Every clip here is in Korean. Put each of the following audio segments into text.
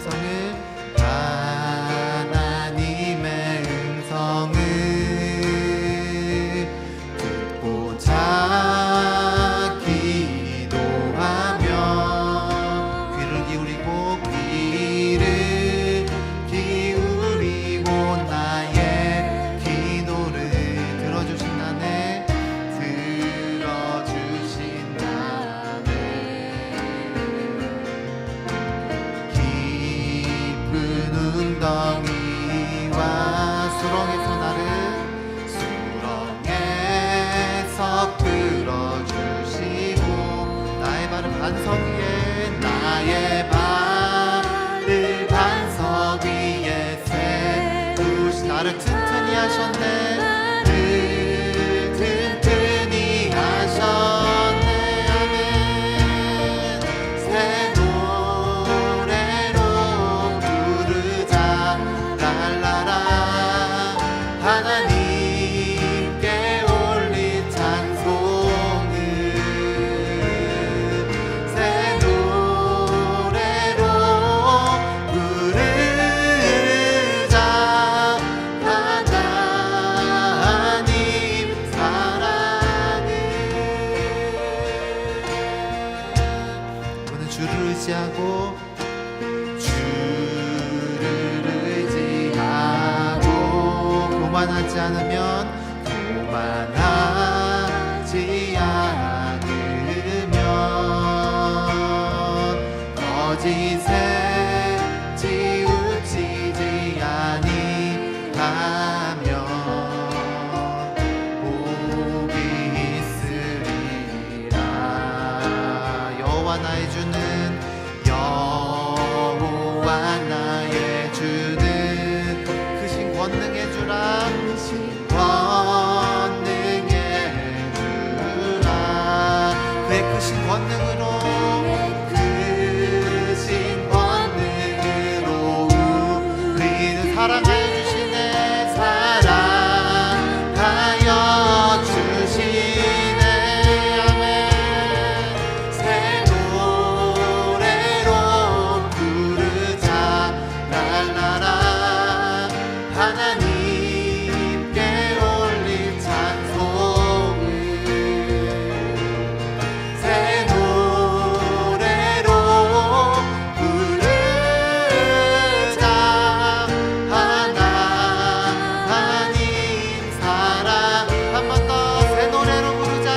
음성을 하나님의 음성을 듣고자 기도하며 귀를 기울이고 나의 기도를 들어주신다네. 웅덩이와 수렁에서 끌어주시고 나의 발을 반석 위에 세우시 나를 튼튼히 하셨네. 튼튼히 하셨네. 아멘. 새 노래로 부르자 랄라라. 하나님께 올린 찬송을 새 노래로 부르자. 하나님 사랑을 우리는 주를 의지하고 교만하지 않으면 거짓에 치우치지 아니하면 복이 있으리라. 여호와 나의 주는 크신 권능의 주라. 그의 크신 권능으로 우리는 사랑하여 주시네. 사랑하여 주시네. 아멘. 새 노래로 부르자 랄라라. 하나님께 올린 찬송을 새 노래로 부르자. 하나님 사랑 한 번 더 새 노래로 부르자.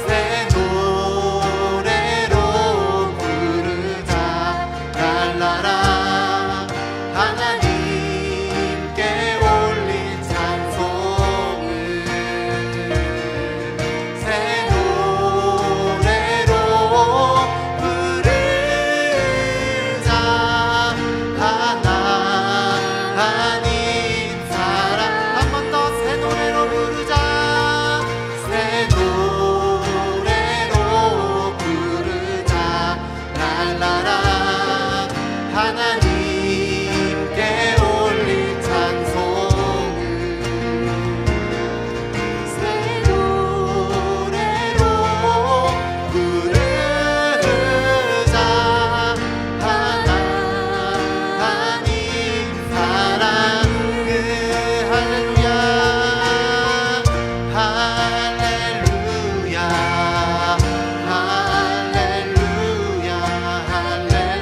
새 노래로 부르자 랄라라. 하나님께 올린 찬송을 새 노래로 부르자. 하나님 사랑 한 번 더 새 노래로 부르자. 새 노래로 부르자 랄라라. 하나님께 올린 찬송을 새 노래로 부르자. 하나님 사랑 할렐루야. 할렐루야. 할렐루야. 할렐루야.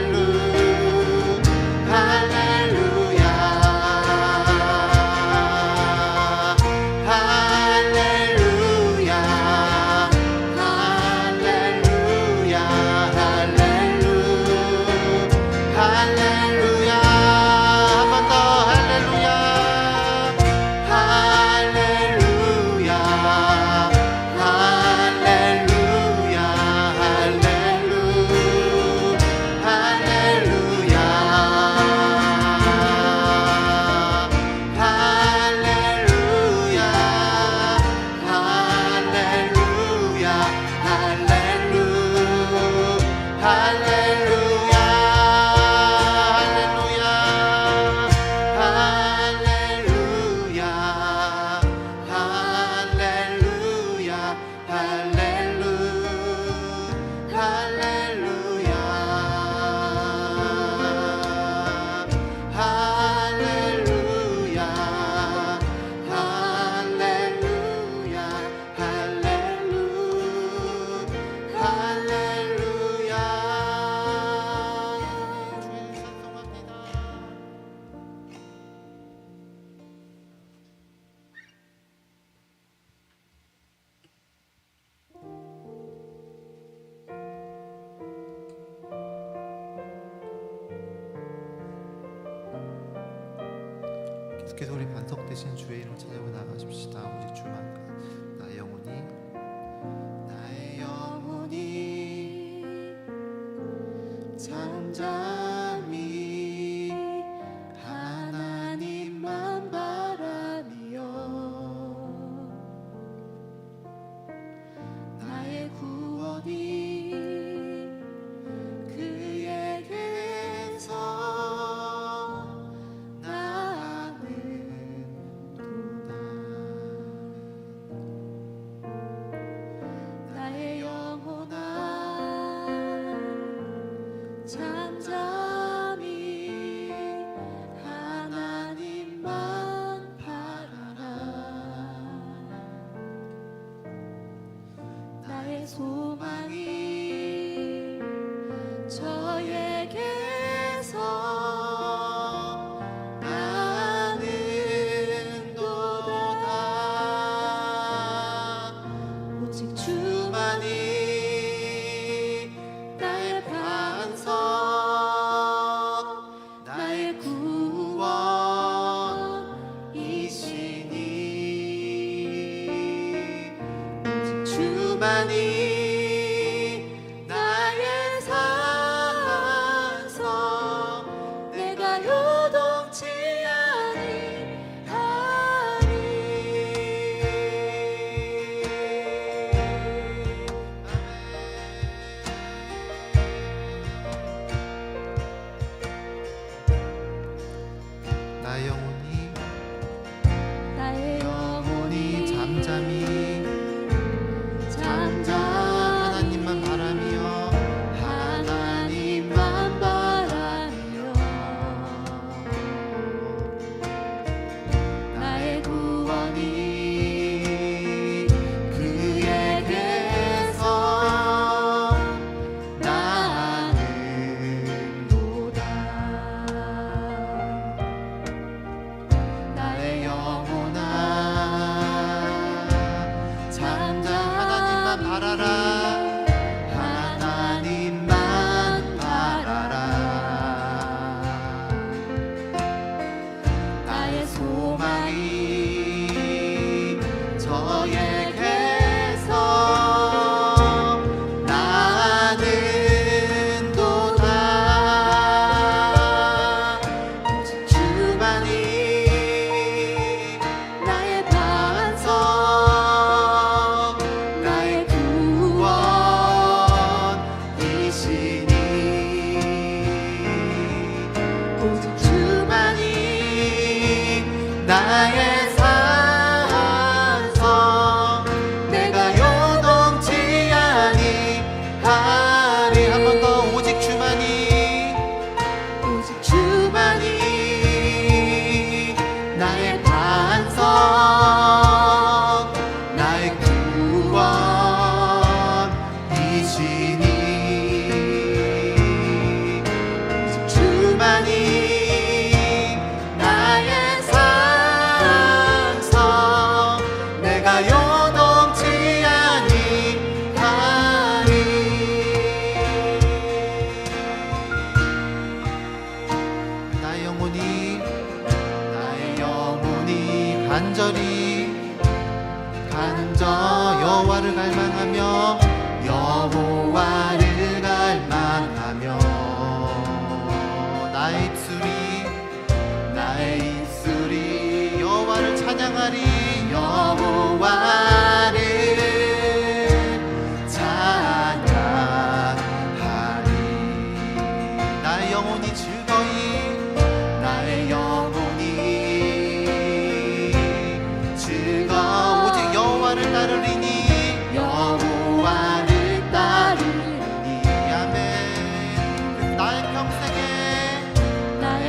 주께서 우리 반석 되신 주의 이름 찾아고 나가십시다. 오직 주만 나의 영혼이 잠잠히 하나님만 바라며 나의 구원이 그에게서 나는도다. 나의 영혼아 잠잠히 하나님만 바라라. 나의 소망이 저에게서 나는도다. 오직 주만이 나의 반석, 나의 구원이시니. 오직 주만이 나의 산성, 내가 요동치 나의 영혼이 나의 영혼이 잠잠히 하나님만 바라며 하나님만 바라며 나의 구원이 그에게서 나는도다. 나의 영혼아 하나님만 바라라. 하나님만 바라라. 나의 소망이 저에게서 나는도다. 오직 주만이 나의 반석, 나의 구원이시니. 오직 주만이 나의 산성, 내가 요동치 아니하리. 한 번 더 오직 주만이 오직 주만이 나의 반석, 나의 구원이시니. 오직 주만이 나의 산성, 내가 요동치 아니하리. 나의 영혼이 간절 여호와를 갈망하며 여호와를 갈망하며 나의 입술이 여호와를 찬양하리. 여호와를 찬양하리. 나의 영혼이 즐거이 나의 영혼이 즐거워 오직 여호와를 따르리니. 여호와를 따르리니. 아멘. 나의 평생에 나의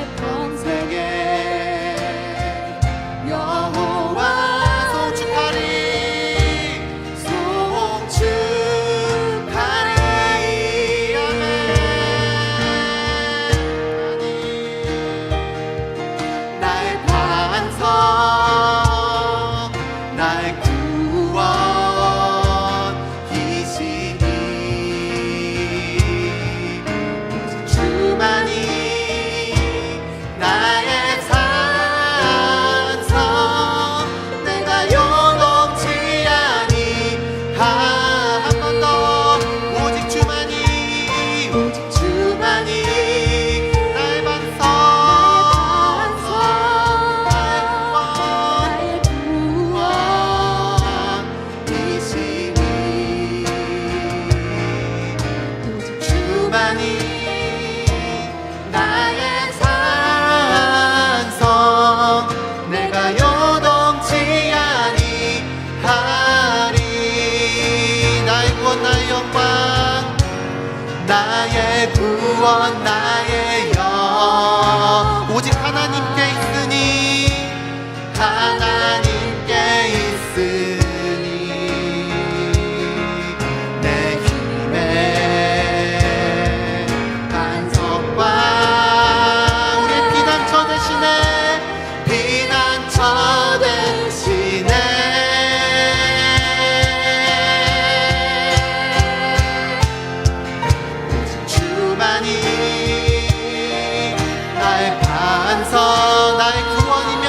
반성 나의 구원이며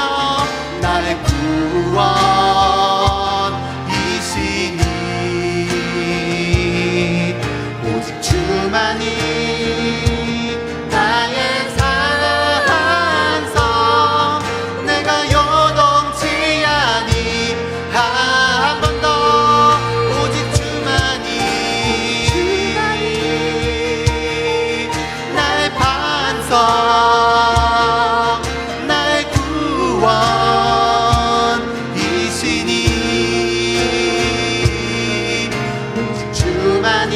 나의 구원이시니 오직 주만이 나의 산성 내가 요동치 아니 한 번 더 오직 주만이 나의 반성 나의 구원이시니 오직 주만이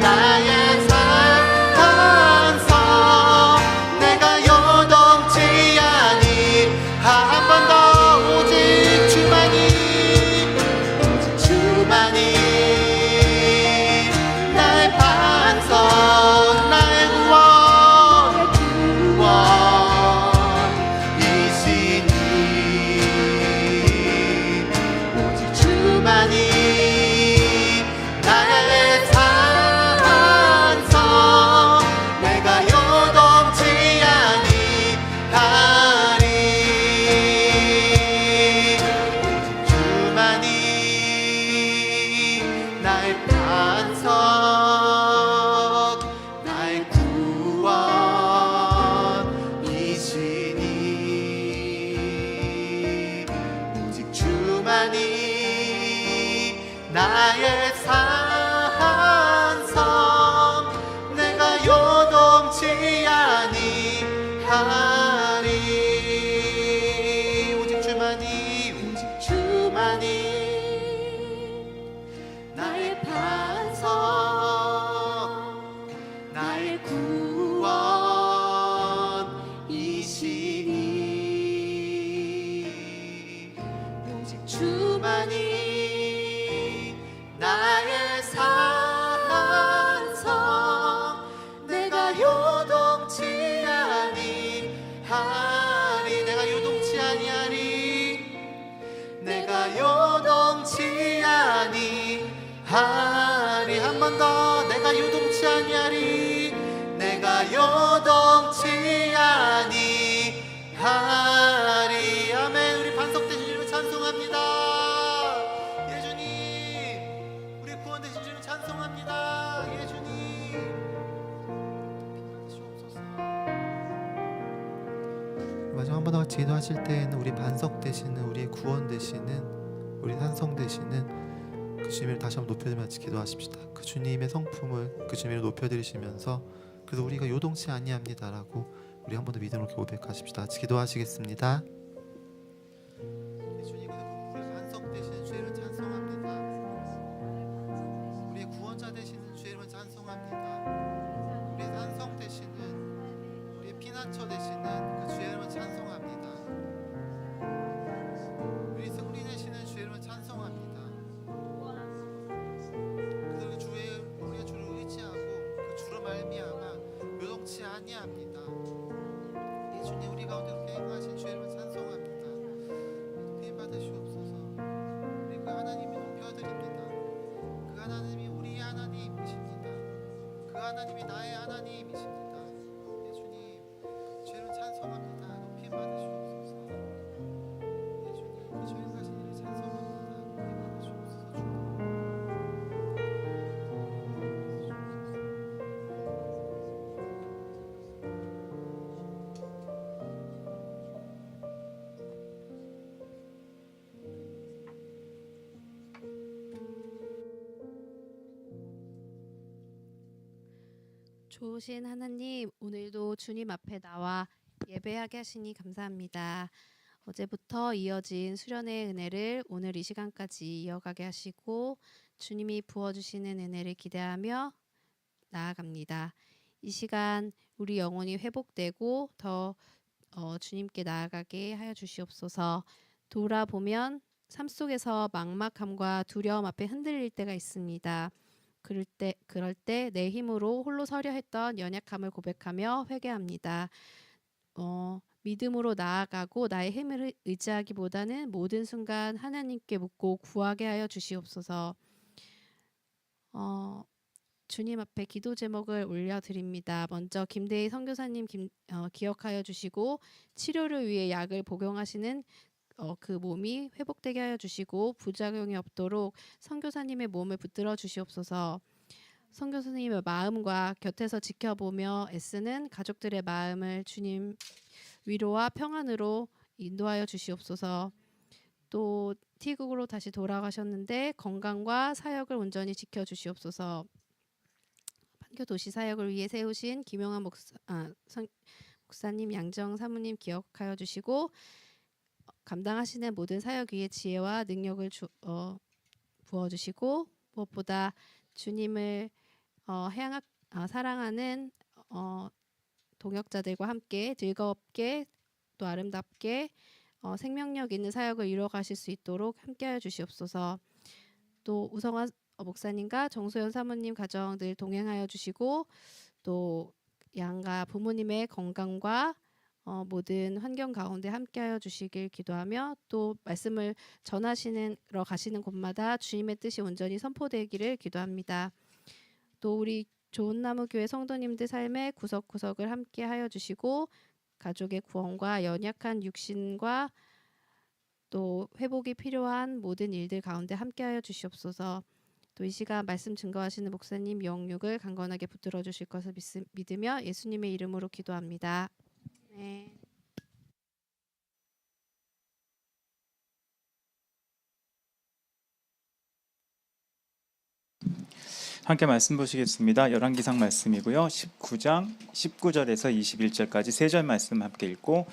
나의 산성 내가 요동치 아니 한 번 더 오직 주만이 나의 반성 나의 구원이시니 오직 주만이 나의 산성 내가 요동치 아니하리 오직 주만이 나의 반석 나의 구원이시니 오직 주만이 나의 산성 내가 요동치 아니하리 오직 주만이 나의 반석 나의 구원이시니 오직 주만이 나의 산성 내가 요동치 아니하리 내가 요동치 아니하리 내가 요동치 아니하리 한 번 더 내가 요동치 아니하리 내가 요동치 아니하리 아멘 우리 반석 되신 주님을 찬송합니다 예주님 우리 구원 되신 주님을 찬송합니다 예주님 마지막 한 번 더 같이 기도하실 때에는 우리 반석 되시는 우리의 구원 되시는 우리 산성 되시는 그 주님을 다시 한번 높여드리며 같이 기도하십시다. 그 주님의 성품을 그 주님을 높여드리시면서 그래서 우리가 요동치 아니합니다라고 우리 한 번 더 믿음으로 고백하십시다. 같이 기도하시겠습니다. 주님 우리 반석 되시는 주의 이름을 찬송합니다. 우리의 구원자 되시는 주의 이름을 찬송합니다. 우리의 산성 되시는 우리의 피난처 되시는 그 주의 이름을 찬송합니다. 우리 승리 되시는 주의 이름을 찬송합니다. 그래서 우리가 주를 의지하고 그 주로 말미암아 요동치 아니합니다. 이 주님 우리 가운데 그렇게 행하신 주의 이름을 찬송합니다. 높임 받으시옵소서. 우리 그 하나님이 높여드립니다. 그 하나님이 우리의 하나님이십니다. 그 하나님이 나의 하나님이십니다. 예, 주님 주의 이름 찬송합니다. 높임 받으시옵소서. 예, 주님 그 주의 이름 가신 일을 찬송합니다. 높임 받으시옵소서. 주님. 좋으신 하나님, 오늘도 주님 앞에 나와 예배하게 하시니 감사합니다. 어제부터 이어진 수련의 은혜를 오늘 이 시간까지 이어가게 하시고 주님이 부어주시는 은혜를 기대하며 나아갑니다. 이 시간 우리 영혼이 회복되고 더 주님께 나아가게 하여 주시옵소서. 돌아보면 삶 속에서 막막함과 두려움 앞에 흔들릴 때가 있습니다. 그럴 때 내 힘으로 홀로 서려 했던 연약함을 고백하며 회개합니다. 믿음으로 나아가고 나의 힘을 의지하기보다는 모든 순간 하나님께 묻고 구하게 하여 주시옵소서. 주님 앞에 기도 제목을 올려드립니다. 먼저 김대희 선교사님 기억하여 주시고 치료를 위해 약을 복용하시는 그 몸이 회복되게 하여 주시고 부작용이 없도록 선교사님의 몸을 붙들어 주시옵소서. 선교사님의 마음과 곁에서 지켜보며 애쓰는 가족들의 마음을 주님 위로와 평안으로 인도하여 주시옵소서. 또 티국으로 다시 돌아가셨는데 건강과 사역을 온전히 지켜주시옵소서. 판교 도시 사역을 위해 세우신 김용환 목사님, 양정 사모님 기억하여 주시고 감당하시는 모든 사역 위에 지혜와 능력을 부어주시고 무엇보다 주님을 사랑하는 동역자들과 함께 즐겁게 또 아름답게 생명력 있는 사역을 이루어가실 수 있도록 함께하여 주시옵소서. 또 우성화 목사님과 정소연 사모님 가정 늘 동행하여 주시고 또 양가 부모님의 건강과 모든 환경 가운데 함께하여 주시길 기도하며 또 말씀을 전하시러 가시는 곳마다 주님의 뜻이 온전히 선포되기를 기도합니다. 또 우리 좋은나무교회 성도님들 삶의 구석구석을 함께하여 주시고 가족의 구원과 연약한 육신과 또 회복이 필요한 모든 일들 가운데 함께하여 주시옵소서. 또 이 시간 말씀 증거하시는 목사님 영육을 강건하게 붙들어 주실 것을 믿으며 예수님의 이름으로 기도합니다. 네. 함께 말씀 보시겠습니다. 열왕기상 말씀이고요. 19장 19절에서 21절까지 세 절 말씀 함께 읽고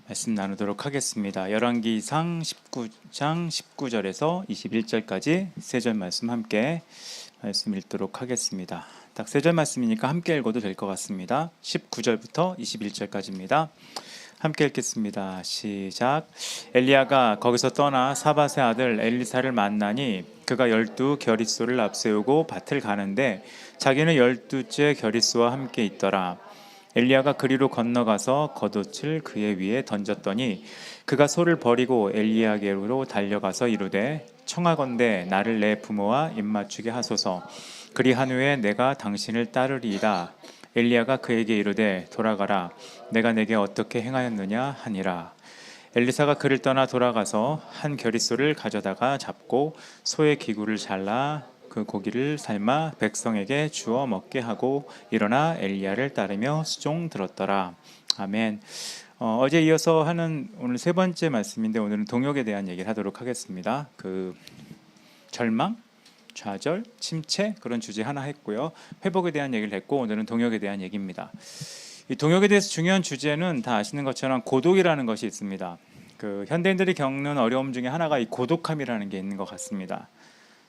말씀 나누도록 하겠습니다. 열왕기상 19장 19절에서 21절까지 세 절 말씀 함께 말씀 읽도록 하겠습니다. 딱 세 절 말씀이니까 함께 읽어도 될 것 같습니다. 19절부터 21절까지입니다. 함께 읽겠습니다. 시작. 엘리야가 거기서 떠나 사밧의 아들 엘리사를 만나니 그가 12 겨릿소를 앞세우고 밭을 가는데 자기는 12째 겨릿소와 함께 있더라. 엘리야가 그리로 건너가서 겉옷을 그의 위에 던졌더니 그가 소를 버리고 엘리야에게로 달려가서 이르되 청하건대 나를 내 부모와 입맞추게 하소서. 그리한 후에 내가 당신을 따르리이다. 엘리야가 그에게 이르되 돌아가라. 내가 내게 어떻게 행하였느냐 하니라. 엘리사가 그를 떠나 돌아가서 한 겨릿소를 가져다가 잡고 소의 기구를 잘라 그 고기를 삶아 백성에게 주어 먹게 하고 일어나 엘리야를 따르며 수종 들었더라. 아멘. 어제 이어서 하는 오늘 세 번째 말씀인데 오늘은 동역에 대한 얘기를 하도록 하겠습니다. 그 절망, 좌절, 침체 그런 주제 하나 했고요. 회복에 대한 얘기를 했고 오늘은 동역에 대한 얘기입니다. 이 동역에 대해서 중요한 주제는 다 아시는 것처럼 고독이라는 것이 있습니다. 그 현대인들이 겪는 어려움 중에 하나가 이 고독함이라는 게 있는 것 같습니다.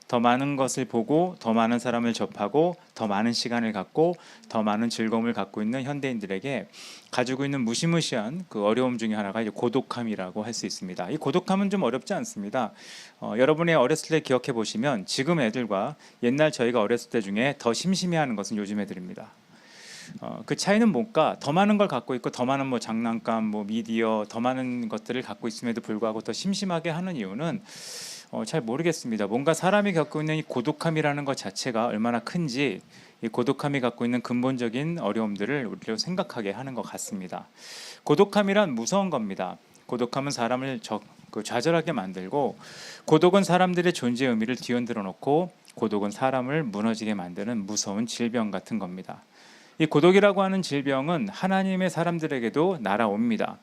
더 많은 것을 보고 더 많은 사람을 접하고 더 많은 시간을 갖고 더 많은 즐거움을 갖고 있는 현대인들에게 가지고 있는 무시무시한 그 어려움 중에 하나가 이제 고독함이라고 할 수 있습니다. 이 고독함은 좀 어렵지 않습니다. 여러분의 어렸을 때 기억해 보시면 지금 애들과 옛날 저희가 어렸을 때 중에 더 심심해하는 것은 요즘 애들입니다. 그 차이는 뭔가 더 많은 걸 갖고 있고 더 많은 뭐 장난감, 뭐 미디어, 더 많은 것들을 갖고 있음에도 불구하고 더 심심하게 하는 이유는 잘 모르겠습니다. 뭔가 사람이 갖고 있는 이 고독함이라는 것 자체가 얼마나 큰지 이 고독함이 갖고 있는 근본적인 어려움들을 우리로 생각하게 하는 것 같습니다. 고독함이란 무서운 겁니다. 고독함은 사람을 좌절하게 만들고 고독은 사람들의 존재의 의미를 뒤흔들어 놓고 고독은 사람을 무너지게 만드는 무서운 질병 같은 겁니다. 이 고독이라고 하는 질병은 하나님의 사람들에게도 날아옵니다.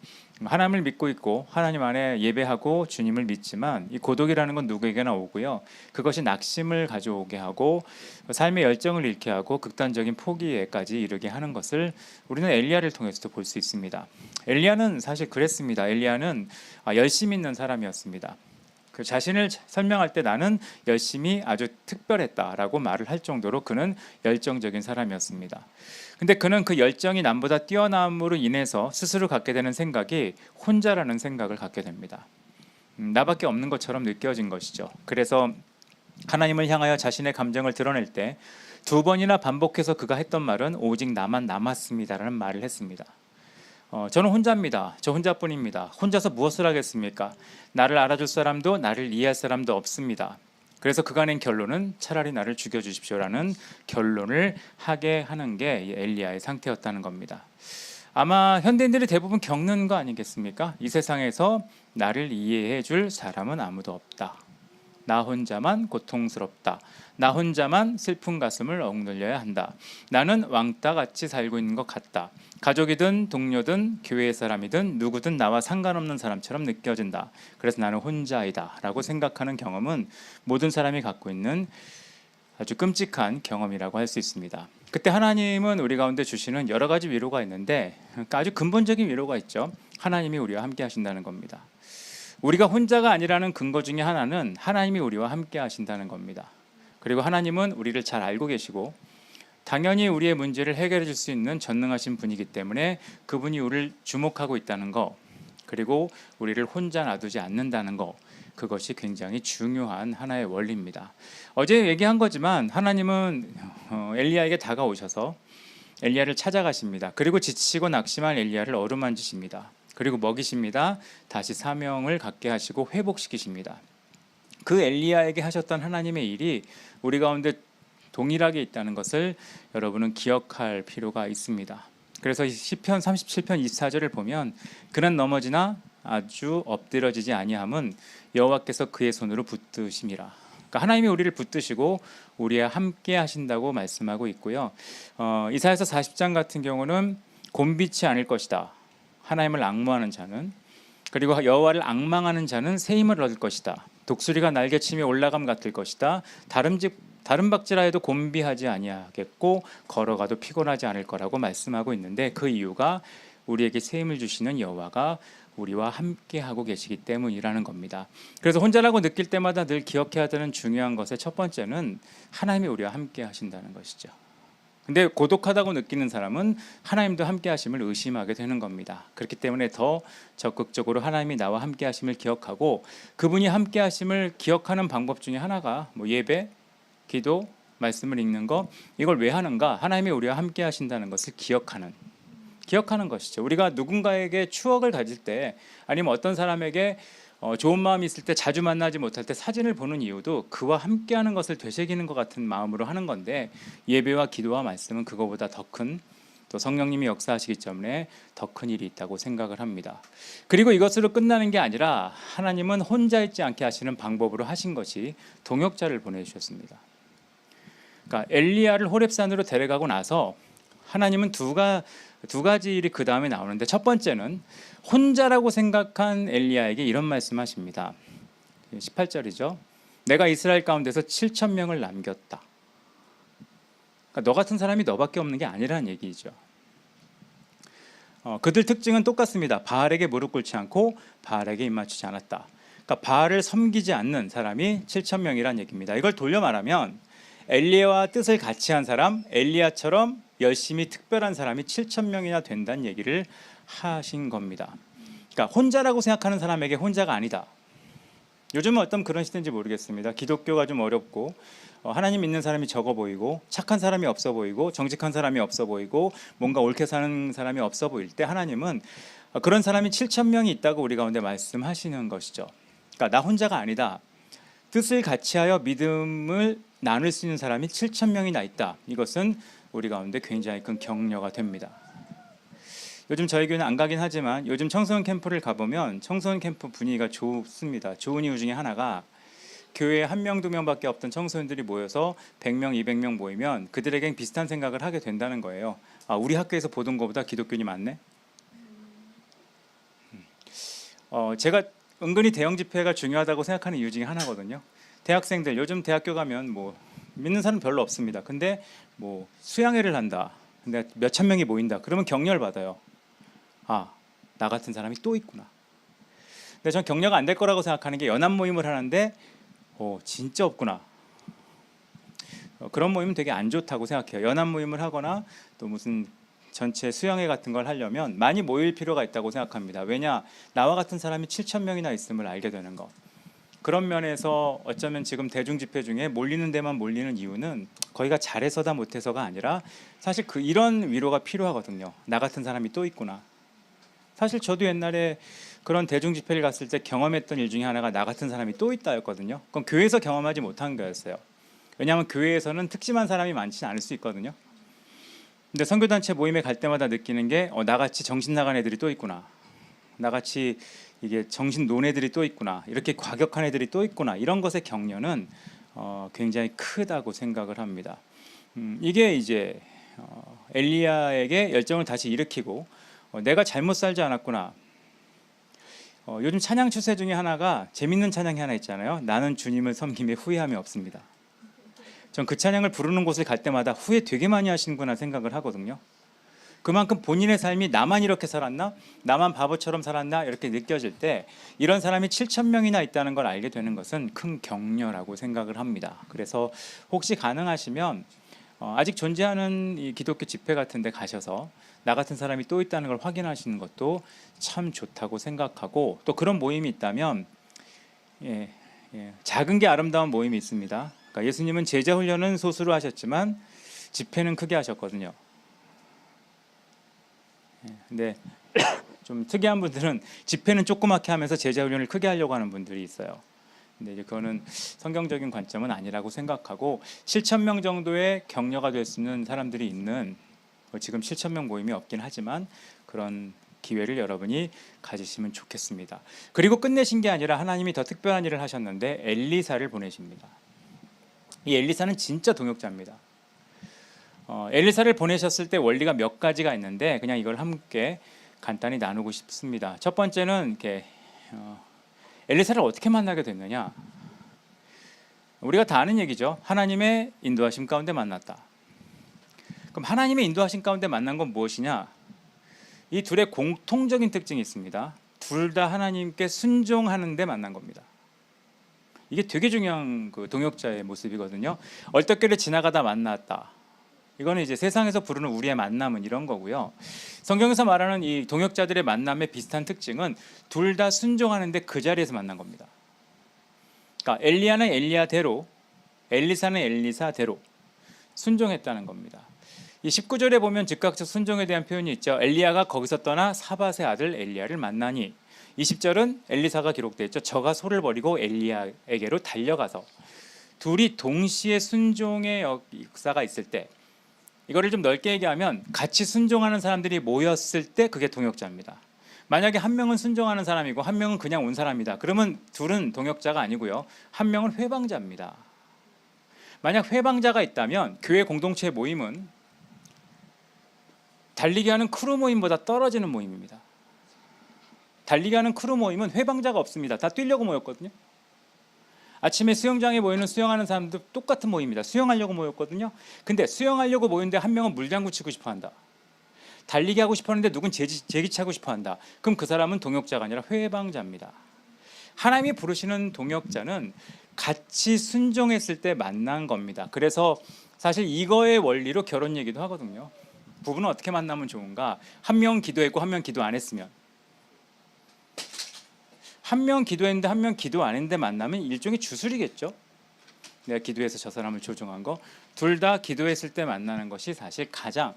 하나님을 믿고 있고 하나님 안에 예배하고 주님을 믿지만 이 고독이라는 건 누구에게나 오고요. 그것이 낙심을 가져오게 하고 삶의 열정을 잃게 하고 극단적인 포기에까지 이르게 하는 것을 우리는 엘리야를 통해서도 볼 수 있습니다. 엘리야는 사실 그랬습니다. 엘리야는 열심히 있는 사람이었습니다. 그 자신을 설명할 때 나는 열심히 아주 특별했다라고 말을 할 정도로 그는 열정적인 사람이었습니다. 근데 그는 그 열정이 남보다 뛰어남으로 인해서 스스로 갖게 되는 생각이 혼자라는 생각을 갖게 됩니다. 나밖에 없는 것처럼 느껴진 것이죠. 그래서 하나님을 향하여 자신의 감정을 드러낼 때 2번이나 반복해서 그가 했던 말은 오직 나만 남았습니다라는 말을 했습니다. 저는 혼자입니다. 저 혼자뿐입니다. 혼자서 무엇을 하겠습니까? 나를 알아줄 사람도 나를 이해할 사람도 없습니다. 그래서 그가 낸 결론은 차라리 나를 죽여주십시오라는 결론을 하게 하는 게 이 엘리야의 상태였다는 겁니다. 아마 현대인들이 대부분 겪는 거 아니겠습니까? 이 세상에서 나를 이해해 줄 사람은 아무도 없다. 나 혼자만 고통스럽다. 나 혼자만 슬픈 가슴을 억눌려야 한다. 나는 왕따같이 살고 있는 것 같다. 가족이든 동료든 교회 사람이든 누구든 나와 상관없는 사람처럼 느껴진다. 그래서 나는 혼자이다 라고 생각하는 경험은 모든 사람이 갖고 있는 아주 끔찍한 경험이라고 할 수 있습니다. 그때 하나님은 우리 가운데 주시는 여러 가지 위로가 있는데 아주 근본적인 위로가 있죠. 하나님이 우리와 함께 하신다는 겁니다. 우리가 혼자가 아니라는 근거 중에 하나는 하나님이 우리와 함께 하신다는 겁니다. 그리고 하나님은 우리를 잘 알고 계시고 당연히 우리의 문제를 해결해 줄 수 있는 전능하신 분이기 때문에 그분이 우리를 주목하고 있다는 거, 그리고 우리를 혼자 놔두지 않는다는 거, 그것이 굉장히 중요한 하나의 원리입니다. 어제 얘기한 거지만 하나님은 엘리야에게 다가오셔서 엘리야를 찾아가십니다. 그리고 지치고 낙심한 엘리야를 어루만지십니다. 그리고 먹이십니다. 다시 사명을 갖게 하시고 회복시키십니다. 그 엘리야에게 하셨던 하나님의 일이 우리 가운데 동일하게 있다는 것을 여러분은 기억할 필요가 있습니다. 그래서 시편 37편 24절을 보면 그는 넘어지나 아주 엎드러지지 아니함은 여호와께서 그의 손으로 붙드심이라. 그러니까 하나님이 우리를 붙드시고 우리와 함께 하신다고 말씀하고 있고요. 이사야서 40장 같은 경우는 곤비치 않을 것이다. 하나님을 앙무하는 자는, 그리고 여호와를 앙망하는 자는 새 힘을 얻을 것이다. 독수리가 날개치며 올라감 같을 것이다. 다른 박지라 해도 곤비하지 아니하겠고 걸어가도 피곤하지 않을 거라고 말씀하고 있는데 그 이유가 우리에게 새 힘을 주시는 여호와가 우리와 함께 하고 계시기 때문이라는 겁니다. 그래서 혼자라고 느낄 때마다 늘 기억해야 되는 중요한 것의 첫 번째는 하나님이 우리와 함께 하신다는 것이죠. 근데 고독하다고 느끼는 사람은 하나님도 함께 하심을 의심하게 되는 겁니다. 그렇기 때문에 더 적극적으로 하나님이 나와 함께 하심을 기억하고 그분이 함께 하심을 기억하는 방법 중에 하나가 예배, 기도, 말씀을 읽는 거. 이걸 왜 하는가? 하나님이 우리와 함께 하신다는 것을 기억하는 것이죠. 우리가 누군가에게 추억을 가질 때 아니면 어떤 사람에게 좋은 마음이 있을 때 자주 만나지 못할 때 사진을 보는 이유도 그와 함께하는 것을 되새기는 것 같은 마음으로 하는 건데 예배와 기도와 말씀은 그거보다 더 큰, 또 성령님이 역사하시기 때문에 더 큰 일이 있다고 생각을 합니다. 그리고 이것으로 끝나는 게 아니라 하나님은 혼자 있지 않게 하시는 방법으로 하신 것이 동역자를 보내주셨습니다. 그러니까 엘리야를 호렙산으로 데려가고 나서 하나님은 두 가지 일이 그 다음에 나오는데 첫 번째는 혼자라고 생각한 엘리야에게 이런 말씀하십니다. 18절이죠. 내가 이스라엘 가운데서 7천 명을 남겼다. 그러니까 너 같은 사람이 너밖에 없는 게 아니라는 얘기죠. 그들 특징은 똑같습니다. 바알에게 무릎 꿇지 않고 바알에게 입맞추지 않았다. 그러니까 바알을 섬기지 않는 사람이 7천 명이라는 얘기입니다. 이걸 돌려 말하면 엘리야와 뜻을 같이 한 사람, 엘리야처럼 열심히 특별한 사람이 7천 명이나 된다는 얘기를 하신 겁니다. 그러니까 혼자라고 생각하는 사람에게 혼자가 아니다. 요즘은 어떤 그런 시대인지 모르겠습니다. 기독교가 좀 어렵고 하나님 믿는 사람이 적어 보이고 착한 사람이 없어 보이고 정직한 사람이 없어 보이고 뭔가 옳게 사는 사람이 없어 보일 때 하나님은 그런 사람이 7천 명이 있다고 우리 가운데 말씀하시는 것이죠. 그러니까 나 혼자가 아니다. 뜻을 같이하여 믿음을 나눌 수 있는 사람이 7천 명이나 있다. 이것은 우리 가운데 굉장히 큰 격려가 됩니다. 요즘 저희 교회는 안 가긴 하지만 요즘 청소년 캠프를 가보면 청소년 캠프 분위기가 좋습니다. 좋은 이유 중에 하나가 교회에 1명, 2명밖에 없던 청소년들이 모여서 100명, 200명 모이면 그들에겐 비슷한 생각을 하게 된다는 거예요. 아, 우리 학교에서 보던 것보다 기독교인이 많네? 제가 은근히 대형 집회가 중요하다고 생각하는 이유 중에 하나거든요. 대학생들, 요즘 대학교 가면 믿는 사람 별로 없습니다. 근데 수양회를 한다. 근데 몇천 명이 모인다. 그러면 격려를 받아요. 아, 나 같은 사람이 또 있구나. 근데 전 격려가 안 될 거라고 생각하는 게 연합 모임을 하는데 진짜 없구나. 그런 모임은 되게 안 좋다고 생각해요. 연합 모임을 하거나 또 무슨 전체 수양회 같은 걸 하려면 많이 모일 필요가 있다고 생각합니다. 왜냐? 나와 같은 사람이 7천 명이나 있음을 알게 되는 것. 그런 면에서 어쩌면 지금 대중 집회 중에 몰리는 데만 몰리는 이유는 거기가 잘해서다 못해서가 아니라 사실 이런 위로가 필요하거든요. 나 같은 사람이 또 있구나. 사실 저도 옛날에 그런 대중 집회를 갔을 때 경험했던 일 중에 하나가 나 같은 사람이 또 있다였거든요. 그건 교회에서 경험하지 못한 거였어요. 왜냐하면 교회에서는 특심한 사람이 많지 않을 수 있거든요. 근데 선교단체 모임에 갈 때마다 느끼는 게 나같이 정신 나간 애들이 또 있구나. 나같이 이게 정신 논 애들이 또 있구나. 이렇게 과격한 애들이 또 있구나. 이런 것의 격려는 굉장히 크다고 생각을 합니다. 이게 이제 엘리야에게 열정을 다시 일으키고 내가 잘못 살지 않았구나. 요즘 찬양 추세 중에 하나가 재밌는 찬양이 하나 있잖아요. 나는 주님을 섬김에 후회함이 없습니다. 전 그 찬양을 부르는 곳을 갈 때마다 후회 되게 많이 하시는구나 생각을 하거든요. 그만큼 본인의 삶이 나만 이렇게 살았나? 나만 바보처럼 살았나? 이렇게 느껴질 때 이런 사람이 7천 명이나 있다는 걸 알게 되는 것은 큰 격려라고 생각을 합니다. 그래서 혹시 가능하시면 아직 존재하는 이 기독교 집회 같은 데 가셔서 나 같은 사람이 또 있다는 걸 확인하시는 것도 참 좋다고 생각하고, 또 그런 모임이 있다면 작은 게 아름다운 모임이 있습니다. 그러니까 예수님은 제자 훈련은 소수로 하셨지만 집회는 크게 하셨거든요. 근데 좀 특이한 분들은 집회는 조그맣게 하면서 제자 훈련을 크게 하려고 하는 분들이 있어요. 근데 이제 그거는 성경적인 관점은 아니라고 생각하고 7천 명 정도의 격려가 될 수 있는 사람들이 있는, 지금 7천 명 모임이 없긴 하지만 그런 기회를 여러분이 가지시면 좋겠습니다. 그리고 끝내신 게 아니라 하나님이 더 특별한 일을 하셨는데 엘리사를 보내십니다. 이 엘리사는 진짜 동역자입니다. 엘리사를 보내셨을 때 원리가 몇 가지가 있는데 그냥 이걸 함께 간단히 나누고 싶습니다. 첫 번째는 이렇게 엘리사를 어떻게 만나게 됐느냐? 우리가 다 아는 얘기죠. 하나님의 인도하심 가운데 만났다. 그럼 하나님의 인도하심 가운데 만난 건 무엇이냐? 이 둘의 공통적인 특징이 있습니다. 둘 다 하나님께 순종하는 데 만난 겁니다. 이게 되게 중요한 그 동역자의 모습이거든요. 얼떨결에 지나가다 만났다. 이거는 이제 세상에서 부르는 우리의 만남은 이런 거고요. 성경에서 말하는 이 동역자들의 만남의 비슷한 특징은 둘 다 순종하는데 그 자리에서 만난 겁니다. 그러니까 엘리야는 엘리야대로, 엘리사는 엘리사대로 순종했다는 겁니다. 이 19절에 보면 즉각적 순종에 대한 표현이 있죠. 엘리야가 거기서 떠나 사밧의 아들 엘리야를 만나니. 20절은 엘리사가 기록되어 있죠. 저가 소를 버리고 엘리야에게로 달려가서. 둘이 동시에 순종의 역사가 있을 때, 이거를 좀 넓게 얘기하면 같이 순종하는 사람들이 모였을 때 그게 동역자입니다. 만약에 한 명은 순종하는 사람이고 한 명은 그냥 온 사람이다. 그러면 둘은 동역자가 아니고요. 한 명은 회방자입니다. 만약 회방자가 있다면 교회 공동체 모임은 달리기 하는 크루 모임보다 떨어지는 모임입니다. 달리기 하는 크루 모임은 회방자가 없습니다. 다 뛰려고 모였거든요. 아침에 수영장에 모이는 수영하는 사람들 똑같은 모임입니다. 수영하려고 모였거든요. 근데 수영하려고 모였는데 한 명은 물장구 치고 싶어 한다. 달리기 하고 싶었는데 누군 제기차고 싶어 한다. 그럼 그 사람은 동역자가 아니라 회방자입니다. 하나님이 부르시는 동역자는 같이 순종했을 때 만난 겁니다. 그래서 사실 이거의 원리로 결혼 얘기도 하거든요. 부부는 어떻게 만나면 좋은가? 한 명 기도했고 한 명 기도 안 했으면, 한 명 기도했는데 한 명 기도 안 했는데 만나면 일종의 주술이겠죠. 내가 기도해서 저 사람을 조종한 거. 둘 다 기도했을 때 만나는 것이 사실 가장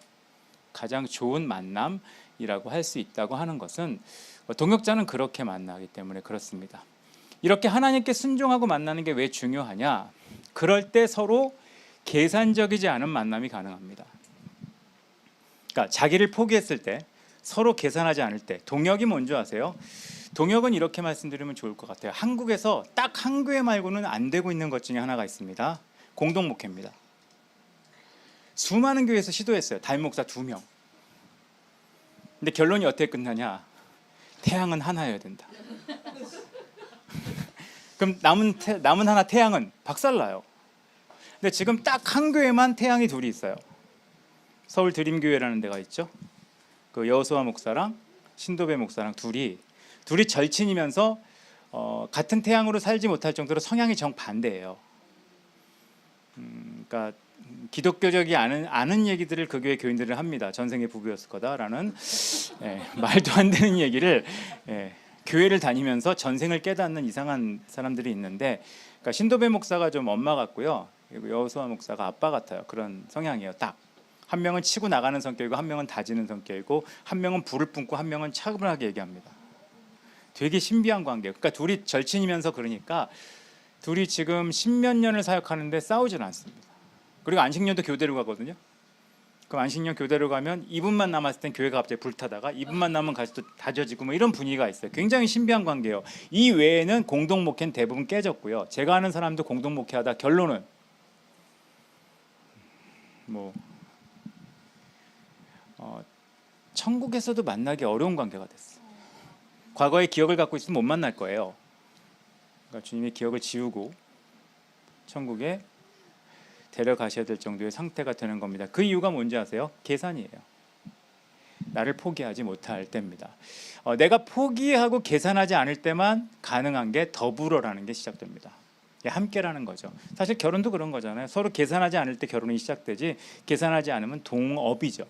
좋은 만남이라고 할 수 있다고 하는 것은 동역자는 그렇게 만나기 때문에 그렇습니다. 이렇게 하나님께 순종하고 만나는 게 왜 중요하냐? 그럴 때 서로 계산적이지 않은 만남이 가능합니다. 그러니까 자기를 포기했을 때, 서로 계산하지 않을 때. 동역이 뭔지 아세요? 동역은 이렇게 말씀드리면 좋을 것 같아요. 한국에서 딱 한 교회 말고는 안 되고 있는 것 중에 하나가 있습니다. 공동목회입니다. 수많은 교회에서 시도했어요. 담임 목사 2명. 근데 결론이 어떻게 끝나냐? 태양은 하나여야 된다. 그럼 남은 하나 태양은 박살나요. 근데 지금 딱 한 교회만 태양이 둘이 있어요. 서울 드림교회라는 데가 있죠. 그 여호수아 목사랑 신도배 목사랑 둘이 절친이면서 같은 태양으로 살지 못할 정도로 성향이 정반대예요. 그러니까 기독교적이 않은 얘기들을 그 교회 교인들을 합니다. 전생에 부부였을 거다라는 말도 안 되는 얘기를 교회를 다니면서 전생을 깨닫는 이상한 사람들이 있는데, 그러니까 신도배 목사가 좀 엄마 같고요. 여호수아 목사가 아빠 같아요. 그런 성향이에요. 딱. 한 명은 치고 나가는 성격이고 한 명은 다지는 성격이고 한 명은 불을 뿜고 한 명은 차분하게 얘기합니다. 되게 신비한 관계예요. 그러니까 둘이 절친이면서 그러니까 둘이 지금 십몇 년을 사역하는데 싸우질 않습니다. 그리고 안식년도 교대로 가거든요. 그럼 안식년 교대로 가면 2분만 남았을 땐 교회가 갑자기 불타다가 2분만 남으면 같이 또 다져지고 뭐 이런 분위기가 있어요. 굉장히 신비한 관계예요. 이 외에는 공동 목회는 대부분 깨졌고요. 제가 아는 사람도 공동 목회하다 결론은 뭐 천국에서도 만나기 어려운 관계가 됐어요. 과거의 기억을 갖고 있으면 못 만날 거예요. 그러니까 주님이 기억을 지우고 천국에 데려가셔야 될 정도의 상태가 되는 겁니다. 그 이유가 뭔지 아세요? 계산이에요. 나를 포기하지 못할 때입니다. 내가 포기하고 계산하지 않을 때만 가능한 게 더불어라는 게 시작됩니다. 함께라는 거죠. 사실 결혼도 그런 거잖아요. 서로 계산하지 않을 때 결혼이 시작되지 계산하지 않으면 동업이죠.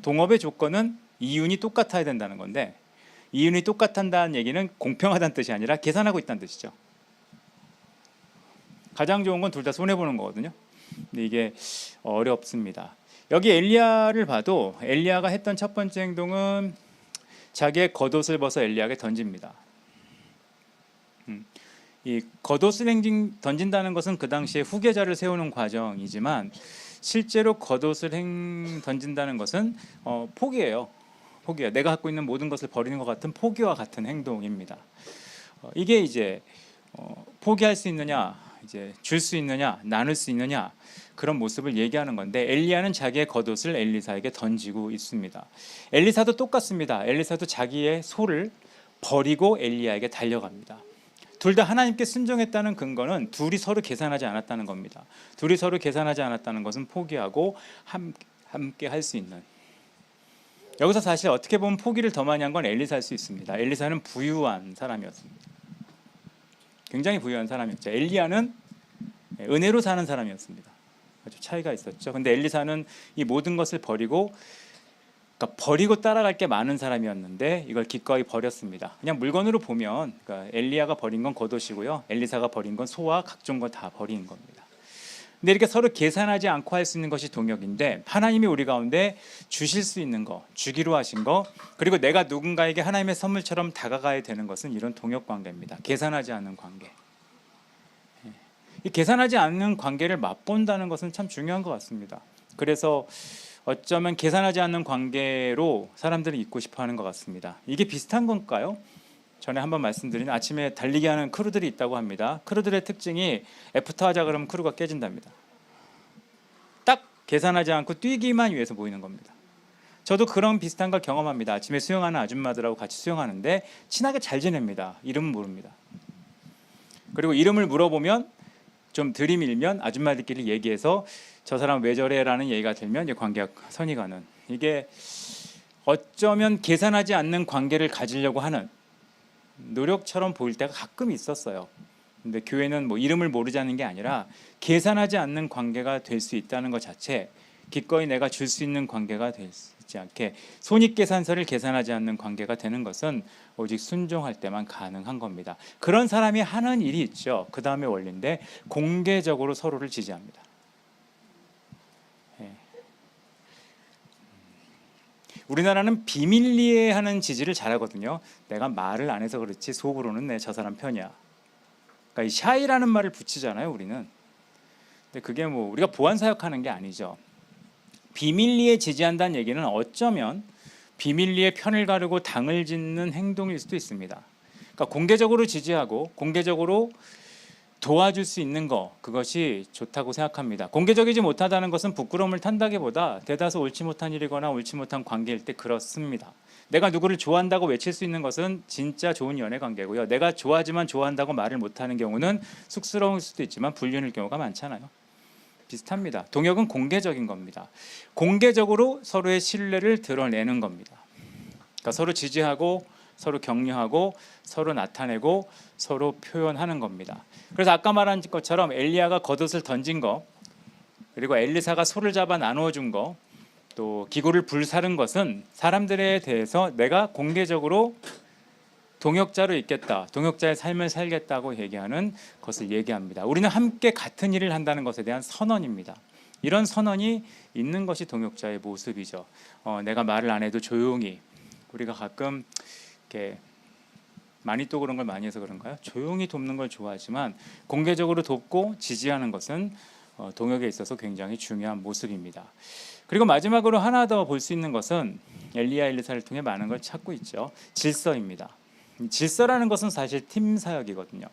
동업의 조건은 이윤이 똑같아야 된다는 건데 이윤이 똑같다는 얘기는 공평하다는 뜻이 아니라 계산하고 있다는 뜻이죠. 가장 좋은 건 둘 다 손해보는 거거든요. 근데 이게 어렵습니다. 여기 엘리야를 봐도 엘리야가 했던 첫 번째 행동은 자기의 겉옷을 벗어 엘리야에게 던집니다. 이 겉옷을 던진다는 것은 그 당시에 후계자를 세우는 과정이지만 실제로 겉옷을 던진다는 것은 포기예요. 포기예요. 내가 갖고 있는 모든 것을 버리는 것 같은 포기와 같은 행동입니다. 이게 이제 포기할 수 있느냐, 이제 줄 수 있느냐, 나눌 수 있느냐 그런 모습을 얘기하는 건데 엘리야는 자기의 겉옷을 엘리사에게 던지고 있습니다. 엘리사도 똑같습니다. 엘리사도 자기의 소를 버리고 엘리야에게 달려갑니다. 둘 다 하나님께 순종했다는 근거는 둘이 서로 계산하지 않았다는 겁니다. 둘이 서로 계산하지 않았다는 것은 포기하고 함께 할 수 있는. 여기서 사실 어떻게 보면 포기를 더 많이 한 건 엘리사일 수 있습니다. 엘리사는 부유한 사람이었습니다. 굉장히 부유한 사람이었죠. 엘리야는 은혜로 사는 사람이었습니다. 아주 차이가 있었죠. 근데 엘리사는 이 모든 것을 버리고 버리고 따라갈 게 많은 사람이었는데 이걸 기꺼이 버렸습니다. 그냥 물건으로 보면 엘리야가 버린 건 겉옷이고요. 엘리사가 버린 건 소와 각종 거 다 버린 겁니다. 근데 이렇게 서로 계산하지 않고 할 수 있는 것이 동역인데 하나님이 우리 가운데 주실 수 있는 거, 주기로 하신 거, 그리고 내가 누군가에게 하나님의 선물처럼 다가가야 되는 것은 이런 동역 관계입니다. 계산하지 않는 관계. 이 계산하지 않는 관계를 맛본다는 것은 참 중요한 것 같습니다. 그래서 어쩌면 계산하지 않는 관계로 사람들이 있고 싶어하는 것 같습니다. 이게 비슷한 건가요? 전에 한번 말씀드린 아침에 달리기 하는 크루들이 있다고 합니다. 크루들의 특징이 애프터 하자 그러면 크루가 깨진답니다. 딱 계산하지 않고 뛰기만 위해서 모이는 겁니다. 저도 그런 비슷한 걸 경험합니다. 아침에 수영하는 아줌마들하고 같이 수영하는데 친하게 잘 지냅니다. 이름은 모릅니다. 그리고 이름을 물어보면 좀 들이밀면 아줌마들끼리 얘기해서 저 사람 왜 저래 라는 얘기가 들면 이제 관계가 선이 가는, 이게 어쩌면 계산하지 않는 관계를 가지려고 하는 노력처럼 보일 때가 가끔 있었어요. 근데 교회는 뭐 이름을 모르자는 게 아니라 계산하지 않는 관계가 될 수 있다는 것 자체, 기꺼이 내가 줄 수 있는 관계가 되지 않게 손익계산서를 계산하지 않는 관계가 되는 것은 오직 순종할 때만 가능한 겁니다. 그런 사람이 하는 일이 있죠. 그 다음에 원리인데 공개적으로 서로를 지지합니다. 우리나라는 비밀리에 하는 지지를 잘하거든요. 내가 말을 안 해서 그렇지 속으로는 내 저 사람 편이야. 그러니까 이 샤이라는 말을 붙이잖아요, 우리는. 근데 그게 뭐 우리가 보안 사역하는 게 아니죠. 비밀리에 지지한다는 얘기는 어쩌면 비밀리에 편을 가르고 당을 짓는 행동일 수도 있습니다. 그러니까 공개적으로 지지하고 공개적으로 도와줄 수 있는 거, 그것이 좋다고 생각합니다. 공개적이지 못하다는 것은 부끄러움을 탄다기보다 대다수 옳지 못한 일이거나 옳지 못한 관계일 때 그렇습니다. 내가 누구를 좋아한다고 외칠 수 있는 것은 진짜 좋은 연애 관계고요. 내가 좋아하지만 좋아한다고 말을 못하는 경우는 쑥스러울 수도 있지만 불륜일 경우가 많잖아요. 비슷합니다. 동역은 공개적인 겁니다. 공개적으로 서로의 신뢰를 드러내는 겁니다. 그러니까 서로 지지하고 서로 격려하고 서로 나타내고 서로 표현하는 겁니다. 그래서 아까 말한 것처럼 엘리야가 겉옷을 던진 거, 그리고 엘리사가 소를 잡아 나누어 준 거, 또 기구를 불사른 것은 사람들에 대해서 내가 공개적으로 동역자로 있겠다, 동역자의 삶을 살겠다고 얘기하는 것을 얘기합니다. 우리는 함께 같은 일을 한다는 것에 대한 선언입니다. 이런 선언이 있는 것이 동역자의 모습이죠. 내가 말을 안 해도 조용히, 우리가 가끔 이렇게 많이 또 그런 걸 많이 해서 그런가요? 조용히 돕는 걸 좋아하지만 공개적으로 돕고 지지하는 것은 동역에 있어서 굉장히 중요한 모습입니다. 그리고 마지막으로 하나 더 볼 수 있는 것은 엘리야 엘리사를 통해 많은 걸 찾고 있죠. 질서입니다. 질서라는 것은 사실 팀 사역이거든요.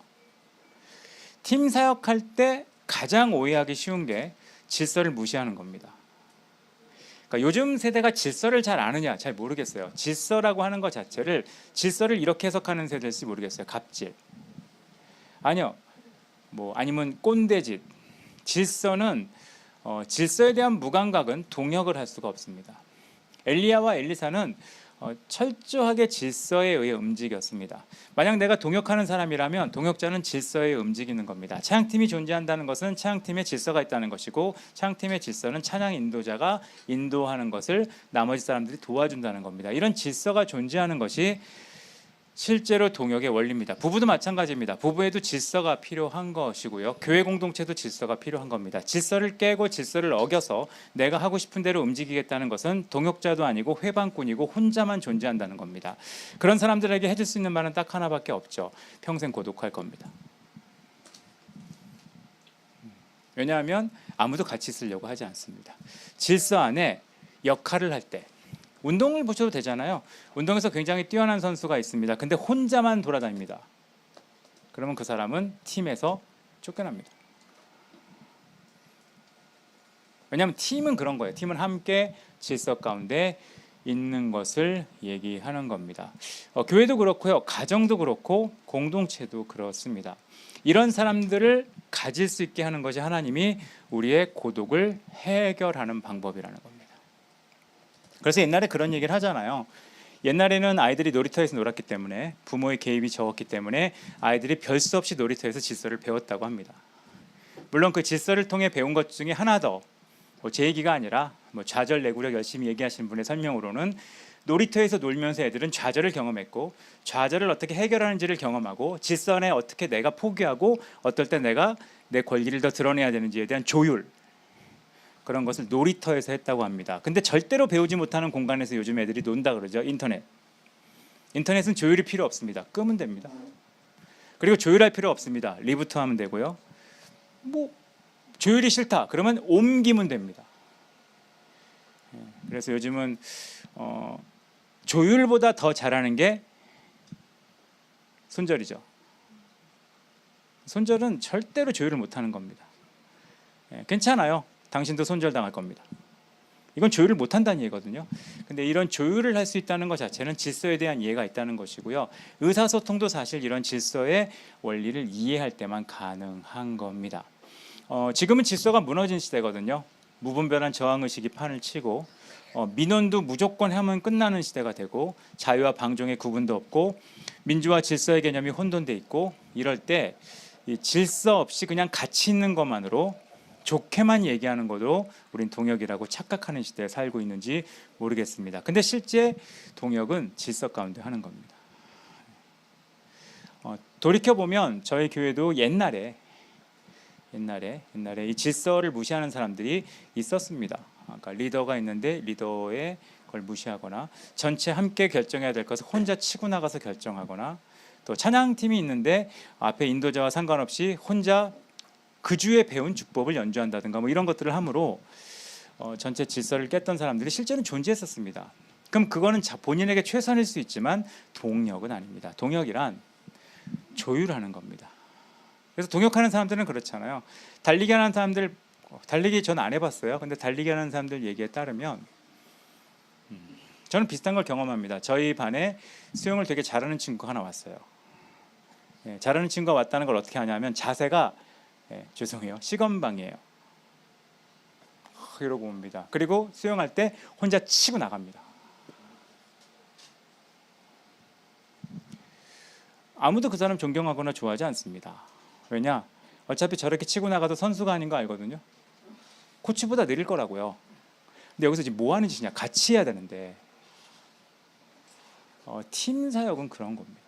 팀 사역할 때 가장 오해하기 쉬운 게 질서를 무시하는 겁니다. 그러니까 요즘 세대가 질서를 잘 아느냐 잘 모르겠어요. 질서라고 하는 것 자체를 질서를 이렇게 해석하는 세대일지 모르겠어요. 갑질. 아니요. 아니면 꼰대짓. 질서는 질서에 대한 무감각은 동역을 할 수가 없습니다. 엘리야와 엘리사는 철저하게 질서에 의해 움직였습니다. 만약 내가 동역하는 사람이라면 동역자는 질서에 움직이는 겁니다. 찬양팀이 존재한다는 것은 찬양팀에 질서가 있다는 것이고 찬양팀의 질서는 찬양 인도자가 인도하는 것을 나머지 사람들이 도와준다는 겁니다. 이런 질서가 존재하는 것이 실제로 동역의 원리입니다. 부부도 마찬가지입니다. 부부에도 질서가 필요한 것이고요. 교회 공동체도 질서가 필요한 겁니다. 질서를 깨고 질서를 어겨서 내가 하고 싶은 대로 움직이겠다는 것은 동역자도 아니고 회방꾼이고 혼자만 존재한다는 겁니다. 그런 사람들에게 해줄 수 있는 말은 딱 하나밖에 없죠. 평생 고독할 겁니다. 왜냐하면 아무도 같이 있으려고 하지 않습니다. 질서 안에 역할을 할 때 운동을 보셔도 되잖아요. 운동에서 굉장히 뛰어난 선수가 있습니다. 근데 혼자만 돌아다닙니다. 그러면 그 사람은 팀에서 쫓겨납니다. 왜냐하면 팀은 그런 거예요. 팀은 함께 질서 가운데 있는 것을 얘기하는 겁니다. 교회도 그렇고요. 가정도 그렇고 공동체도 그렇습니다. 이런 사람들을 가질 수 있게 하는 것이 하나님이 우리의 고독을 해결하는 방법이라는 겁니다. 그래서 옛날에 그런 얘기를 하잖아요. 옛날에는 아이들이 놀이터에서 놀았기 때문에 부모의 개입이 적었기 때문에 아이들이 별 수 없이 놀이터에서 질서를 배웠다고 합니다. 물론 그 질서를 통해 배운 것 중에 하나 더, 제 얘기가 아니라 좌절 내구력 열심히 얘기하시는 분의 설명으로는 놀이터에서 놀면서 애들은 좌절을 경험했고 좌절을 어떻게 해결하는지를 경험하고 질서 안에 어떻게 내가 포기하고 어떨 때 내가 내 권리를 더 드러내야 되는지에 대한 조율, 그런 것을 놀이터에서 했다고 합니다. 근데 절대로 배우지 못하는 공간에서 요즘 애들이 논다 그러죠. 인터넷은 조율이 필요 없습니다. 끄면 됩니다. 그리고 조율할 필요 없습니다. 리부트 하면 되고요. 조율이 싫다 그러면 옮기면 됩니다. 그래서 요즘은 조율보다 더 잘하는 게 손절이죠. 손절은 절대로 조율을 못하는 겁니다. 괜찮아요. 당신도 손절당할 겁니다. 이건 조율을 못한다는 얘기거든요. 근데 이런 조율을 할 수 있다는 것 자체는 질서에 대한 이해가 있다는 것이고요. 의사소통도 사실 이런 질서의 원리를 이해할 때만 가능한 겁니다. 지금은 질서가 무너진 시대거든요. 무분별한 저항의식이 판을 치고 민원도 무조건 하면 끝나는 시대가 되고 자유와 방종의 구분도 없고 민주와 질서의 개념이 혼돈돼 있고 이럴 때 이 질서 없이 그냥 같이 있는 것만으로 좋게만 얘기하는 것도 우린 동역이라고 착각하는 시대에 살고 있는지 모르겠습니다. 근데 실제 동역은 질서 가운데 하는 겁니다. 돌이켜보면 저희 교회도 옛날에 이 질서를 무시하는 사람들이 있었습니다. 그러니까 리더가 있는데 리더의 걸 무시하거나 전체 함께 결정해야 될 것을 혼자 치고 나가서 결정하거나 또 찬양팀이 있는데 앞에 인도자와 상관없이 혼자 그 주에 배운 주법을 연주한다든가 이런 것들을 함으로 전체 질서를 깼던 사람들이 실제는 존재했었습니다. 그럼 그거는 본인에게 최선일 수 있지만 동역은 아닙니다. 동역이란 조율하는 겁니다. 그래서 동역하는 사람들은 그렇잖아요. 달리기 하는 사람들, 달리기 전 안 해봤어요. 근데 달리기 하는 사람들 얘기에 따르면 저는 비슷한 걸 경험합니다. 저희 반에 수영을 되게 잘하는 친구가 하나 왔어요. 잘하는 친구가 왔다는 걸 어떻게 하냐면 자세가 죄송해요. 시건방이에요. 이러고 옵니다. 그리고 수영할 때 혼자 치고 나갑니다. 아무도 그 사람 존경하거나 좋아하지 않습니다. 왜냐? 어차피 저렇게 치고 나가도 선수가 아닌 거 알거든요. 코치보다 느릴 거라고요. 근데 여기서 지금 뭐 하는 짓이냐? 같이 해야 되는데 팀 사역은 그런 겁니다.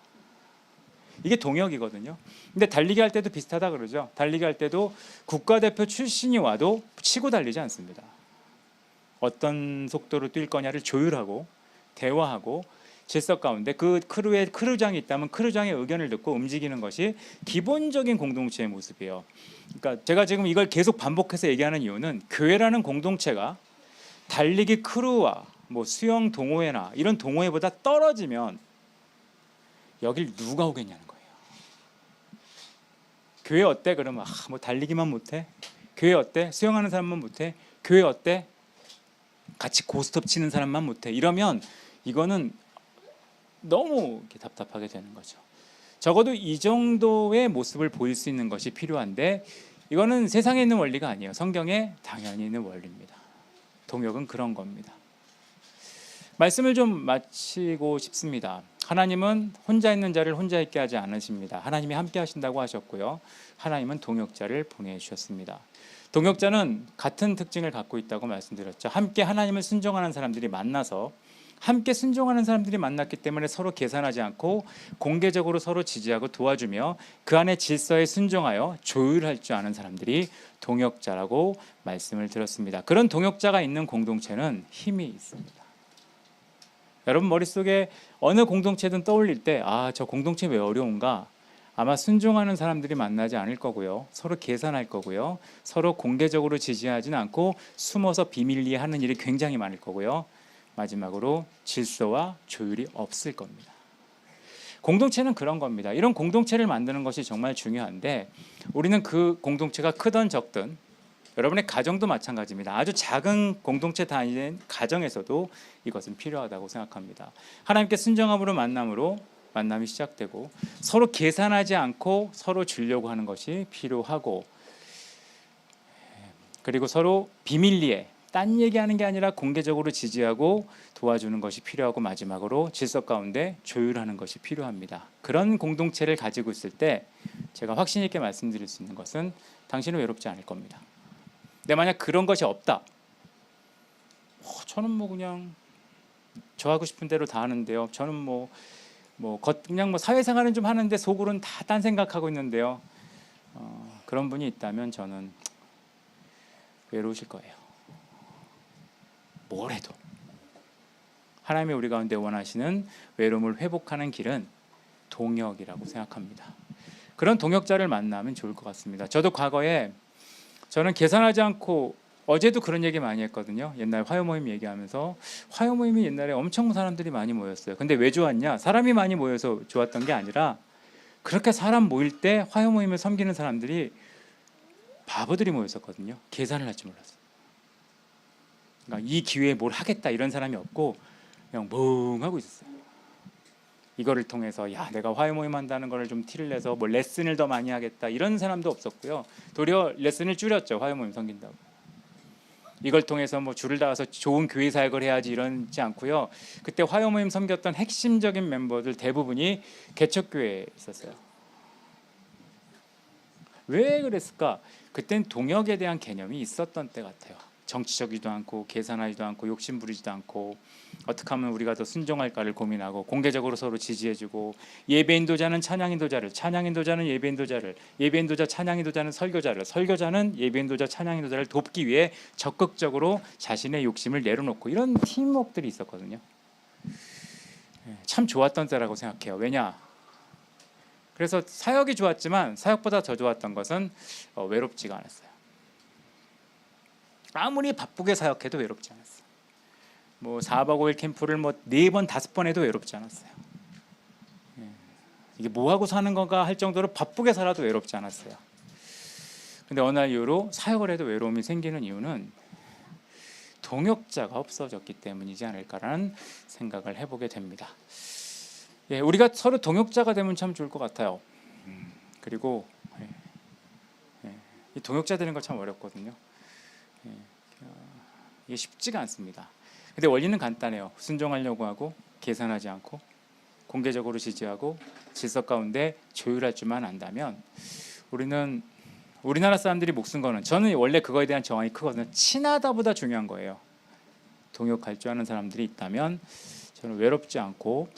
이게 동역이거든요. 근데 달리기 할 때도 비슷하다 그러죠. 달리기 할 때도 국가대표 출신이 와도 치고 달리지 않습니다. 어떤 속도로 뛸 거냐를 조율하고 대화하고 질서 가운데 그 크루에 크루장이 있다면 크루장의 의견을 듣고 움직이는 것이 기본적인 공동체의 모습이에요. 그러니까 제가 지금 이걸 계속 반복해서 얘기하는 이유는 교회라는 공동체가 달리기 크루와 뭐 수영 동호회나 이런 동호회보다 떨어지면 여길 누가 오겠냐는 거예요. 교회 어때? 그러면 뭐 달리기만 못해? 교회 어때? 수영하는 사람만 못해? 교회 어때? 같이 고스톱 치는 사람만 못해? 이러면 이거는 너무 이렇게 답답하게 되는 거죠. 적어도 이 정도의 모습을 보일 수 있는 것이 필요한데 이거는 세상에 있는 원리가 아니에요. 성경에 당연히 있는 원리입니다. 동역은 그런 겁니다. 말씀을 좀 마치고 싶습니다. 하나님은 혼자 있는 자를 혼자 있게 하지 않으십니다. 하나님이 함께 하신다고 하셨고요. 하나님은 동역자를 보내주셨습니다. 동역자는 같은 특징을 갖고 있다고 말씀드렸죠. 함께 하나님을 순종하는 사람들이 만나서 함께 순종하는 사람들이 만났기 때문에 서로 계산하지 않고 공개적으로 서로 지지하고 도와주며 그 안에 질서에 순종하여 조율할 줄 아는 사람들이 동역자라고 말씀을 드렸습니다. 그런 동역자가 있는 공동체는 힘이 있습니다. 여러분 머릿속에 어느 공동체든 떠올릴 때 저 공동체 왜 어려운가? 아마 순종하는 사람들이 만나지 않을 거고요. 서로 계산할 거고요. 서로 공개적으로 지지하지는 않고 숨어서 비밀리에 하는 일이 굉장히 많을 거고요. 마지막으로 질서와 조율이 없을 겁니다. 공동체는 그런 겁니다. 이런 공동체를 만드는 것이 정말 중요한데 우리는 그 공동체가 크든 적든 여러분의 가정도 마찬가지입니다. 아주 작은 공동체 다니는 가정에서도 이것은 필요하다고 생각합니다. 하나님께 순종함으로 만남이 시작되고 서로 계산하지 않고 서로 주려고 하는 것이 필요하고 그리고 서로 비밀리에 딴 얘기하는 게 아니라 공개적으로 지지하고 도와주는 것이 필요하고 마지막으로 질서 가운데 조율하는 것이 필요합니다. 그런 공동체를 가지고 있을 때 제가 확신 있게 말씀드릴 수 있는 것은 당신은 외롭지 않을 겁니다. 근데 만약 그런 것이 없다. 저는 뭐 그냥 저 하고 싶은 대로 다 하는데요. 저는 그냥 사회생활은 좀 하는데 속으로는 다 딴 생각하고 있는데요. 그런 분이 있다면 저는 외로우실 거예요. 뭘 해도 하나님이 우리 가운데 원하시는 외로움을 회복하는 길은 동역이라고 생각합니다. 그런 동역자를 만나면 좋을 것 같습니다. 저도 과거에 저는 계산하지 않고 어제도 그런 얘기 많이 했거든요. 옛날 화요모임 얘기하면서 화요모임이 옛날에 엄청 사람들이 많이 모였어요. 근데 왜 좋았냐? 사람이 많이 모여서 좋았던 게 아니라 그렇게 사람 모일 때 화요모임을 섬기는 사람들이 바보들이 모였었거든요. 계산을 할 줄 몰랐어요. 그러니까 이 기회에 뭘 하겠다 이런 사람이 없고 그냥 멍하고 있었어요. 이거를 통해서 내가 화요모임 한다는 거를 좀 티를 내서 레슨을 더 많이 하겠다 이런 사람도 없었고요. 도리어 레슨을 줄였죠. 화요모임 섬긴다고. 이걸 통해서 줄을 닿아서 좋은 교회 사역을 해야지 이러지 않고요. 그때 화요모임 섬겼던 핵심적인 멤버들 대부분이 개척교회에 있었어요. 왜 그랬을까? 그땐 동역에 대한 개념이 있었던 때 같아요. 정치적이지도 않고 계산하지도 않고 욕심 부리지도 않고 어떻게 하면 우리가 더 순종할까를 고민하고 공개적으로 서로 지지해주고 예배인도자는 찬양인도자를, 찬양인도자는 예배인도자를, 예배인도자 찬양인도자는 설교자를, 설교자는 예배인도자 찬양인도자를 돕기 위해 적극적으로 자신의 욕심을 내려놓고 이런 팀워크들이 있었거든요. 참 좋았던 때라고 생각해요. 왜냐? 그래서 사역이 좋았지만 사역보다 더 좋았던 것은 외롭지가 않았어요. 아무리 바쁘게 사역해도 외롭지 않았어요. 4박 5일 캠프를 4번 5번 해도 외롭지 않았어요. 이게 뭐하고 사는 건가 할 정도로 바쁘게 살아도 외롭지 않았어요. 근데 어느 날 이후로 사역을 해도 외로움이 생기는 이유는 동역자가 없어졌기 때문이지 않을까라는 생각을 해보게 됩니다. 우리가 서로 동역자가 되면 참 좋을 것 같아요. 그리고 이 동역자 되는 거 참 어렵거든요. 이게 쉽지가 않습니다. 근데 원리는 간단해요. 순종하려고 하고 계산하지 않고 공개적으로 지지하고 질서 가운데 조율할 줄만 안다면 우리는 우리나라 사람들이 목숨 거는 저는 원래 그거에 대한 정황이 크거든요. 친하다보다 중요한 거예요. 동역할 줄 아는 사람들이 있다면 저는 외롭지 않고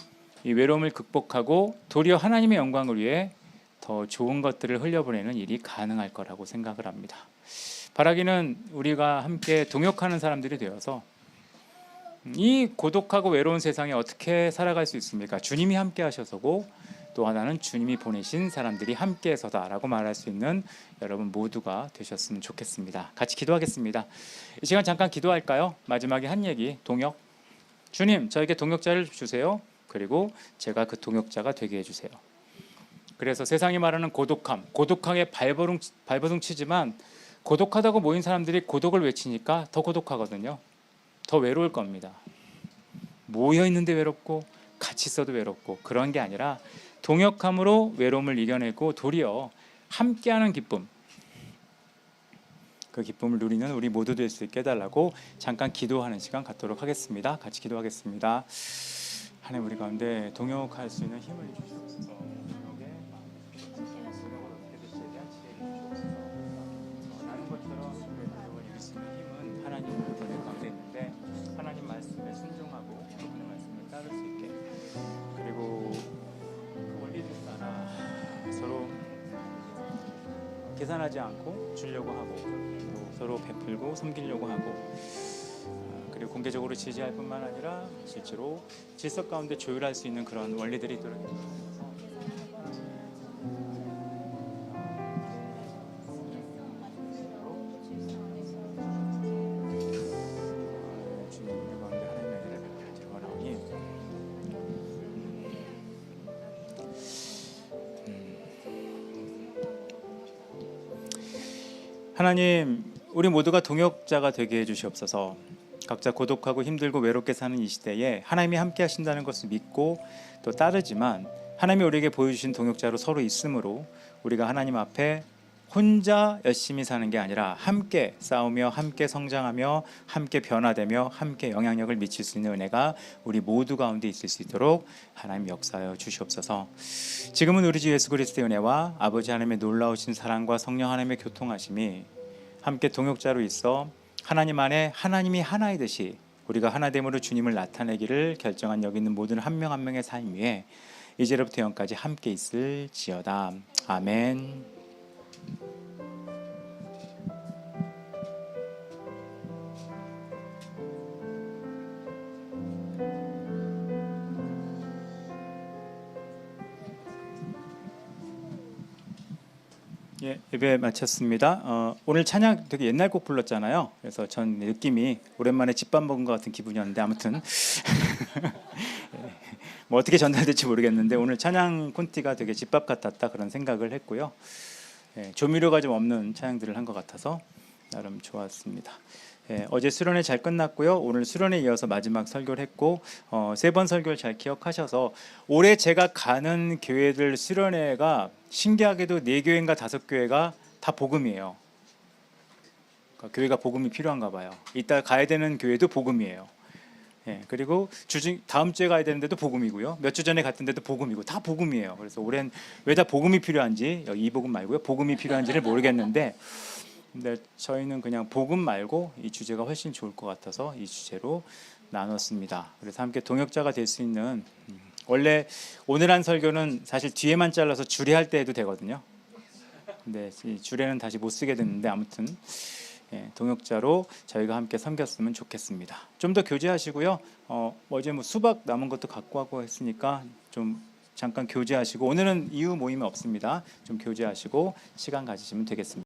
이 외로움을 극복하고 도리어 하나님의 영광을 위해 더 좋은 것들을 흘려보내는 일이 가능할 거라고 생각을 합니다. 바라기는 우리가 함께 동역하는 사람들이 되어서 이 고독하고 외로운 세상에 어떻게 살아갈 수 있습니까? 주님이 함께 하셔서고 또 하나는 주님이 보내신 사람들이 함께해서다라고 말할 수 있는 여러분 모두가 되셨으면 좋겠습니다. 같이 기도하겠습니다. 이 시간 잠깐 기도할까요? 마지막에 한 얘기, 동역. 주님, 저에게 동역자를 주세요. 그리고 제가 그 동역자가 되게 해주세요. 그래서 세상이 말하는 고독함, 고독하게 발버둥 치지만 고독하다고 모인 사람들이 고독을 외치니까 더 고독하거든요. 더 외로울 겁니다. 모여 있는데 외롭고 같이 있어도 외롭고 그런 게 아니라 동역함으로 외로움을 이겨내고 도리어 함께하는 기쁨, 그 기쁨을 누리는 우리 모두 될 수 있게 해달라고 잠깐 기도하는 시간 갖도록 하겠습니다. 같이 기도하겠습니다. 하나님, 우리 가운데 동역할 수 있는 힘을 주시옵소서. 하나님 말씀에 순종하고 그분의 말씀을 따를 수 있게, 그리고 그 원리를 따라 서로 계산하지 않고 주려고 하고 또 서로 베풀고 섬기려고 하고, 그리고 공개적으로 지지할 뿐만 아니라 실제로 질서 가운데 조율할 수 있는 그런 원리들이 있도록 해주옵소서. 하나님, 우리 모두가 동역자가 되게 해주시옵소서. 각자 고독하고 힘들고 외롭게 사는 이 시대에 하나님이 함께 하신다는 것을 믿고 또 따르지만 하나님이 우리에게 보여주신 동역자로 서로 있으므로 우리가 하나님 앞에 혼자 열심히 사는 게 아니라 함께 싸우며 함께 성장하며 함께 변화되며 함께 영향력을 미칠 수 있는 은혜가 우리 모두 가운데 있을 수 있도록 하나님 역사하여 주시옵소서. 지금은 우리 주 예수 그리스도의 은혜와 아버지 하나님의 놀라우신 사랑과 성령 하나님의 교통하심이 함께 동역자로 있어 하나님 안에 하나님이 하나이듯이 우리가 하나됨으로 주님을 나타내기를 결정한 여기 있는 모든 한 명 한 명의 삶 위에 이제로부터 영까지 함께 있을지어다. 아멘. 예, 예배 마쳤습니다. 오늘 찬양 되게 옛날 곡 불렀잖아요. 그래서 전 느낌이 오랜만에 집밥 먹은 것 같은 기분이었는데 아무튼 뭐 어떻게 전달될지 모르겠는데 오늘 찬양 콘티가 되게 집밥 같았다 그런 생각을 했고요. 예, 조미료가 좀 없는 찬양들을 한 것 같아서 나름 좋았습니다. 예, 어제 수련회 잘 끝났고요. 오늘 수련회 이어서 마지막 설교를 했고 3번 설교를 잘 기억하셔서 올해 제가 가는 교회들 수련회가 신기하게도 4교회인가 5교회가 다 복음이에요. 그러니까 교회가 복음이 필요한가 봐요. 이따 가야 되는 교회도 복음이에요. 예, 그리고 다음 주에 가야 되는데도 복음이고요. 몇 주 전에 갔던 데도 복음이고 다 복음이에요. 그래서 올해는 왜 다 복음이 필요한지, 이 복음 말고요. 복음이 필요한지를 모르겠는데 근데 저희는 그냥 복음 말고 이 주제가 훨씬 좋을 것 같아서 이 주제로 나눴습니다. 그래서 함께 동역자가 될 수 있는, 원래 오늘 한 설교는 사실 뒤에만 잘라서 주례할 때 해도 되거든요. 근데 이 주례는 다시 못 쓰게 됐는데 아무튼 동역자로 저희가 함께 섬겼으면 좋겠습니다. 좀 더 교제하시고요. 어제 뭐 수박 남은 것도 갖고 하고 했으니까 좀 잠깐 교제하시고, 오늘은 이후 모임은 없습니다. 좀 교제하시고 시간 가지시면 되겠습니다.